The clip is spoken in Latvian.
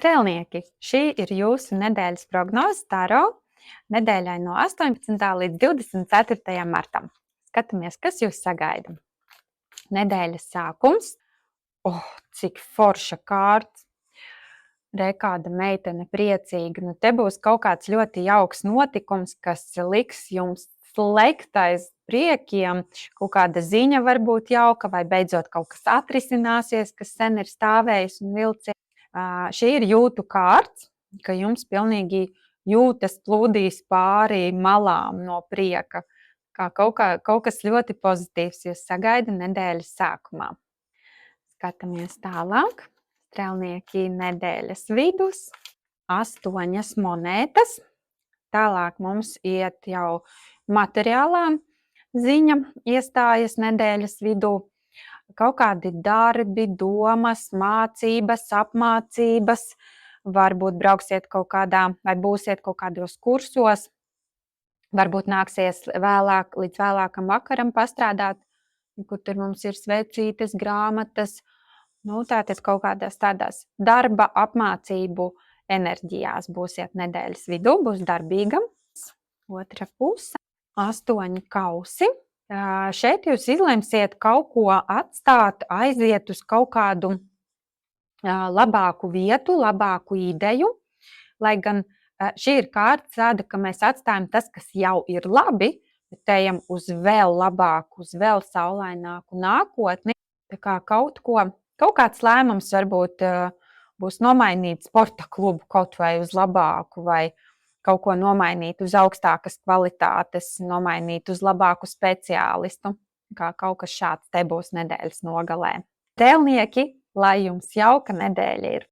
Strēlnieki, šī ir jūsu nedēļas prognoze Taro nedēļai no 18. līdz 24. martam. Skatāmies, kas jūs sagaida. Nedēļas sākums. Cik forša kārta. Re, kāda meitene priecīga. Nu, te būs kaut kāds ļoti jauks notikums, kas liks jums slēgt aiz priekiem. Kaut kāda ziņa var būt jauka, vai beidzot kaut kas atrisināsies, kas sen ir stāvējis un vilcies. Šī ir jūtu kārts, ka jums pilnīgi jūtas plūdīs pāri malām no prieka. Kā kaut kas ļoti pozitīvs jūs sagaida nedēļas sākumā. Skatāmies tālāk. Strēlnieki nedēļas vidus. 8 monētas. Tālāk mums iet jau materiālā ziņa iestājas nedēļas vidū. Kaut kādi darbi, domas, mācības, apmācības. Varbūt brauksiet kaut kādā vai būsiet kaut kādos kursos. Varbūt nāksies līdz vēlākam vakaram pastrādāt, kur tur mums ir svecītes, grāmatas. Tātad kaut kādās tādās darba, apmācību enerģijās būsiet nedēļas vidū, būs darbīga. Otra puse. 8 kausi. Šeit jūs izlemsiet kaut ko atstāt, aiziet uz kaut kādu labāku vietu, labāku ideju. Lai gan šī ir kārta tāda, ka mēs atstājam tas, kas jau ir labi, bet ejam uz vēl labāku, uz vēl saulaināku nākotni. Tā kā kaut kāds lēmums varbūt būs nomainīt sporta klubu kaut vai uz labāku, vai kaut ko nomainīt uz augstākas kvalitātes, nomainīt uz labāku speciālistu. Kā kaut kas šāds te būs nedēļas nogalē. Strēlnieki, lai jums jauka nedēļa ir!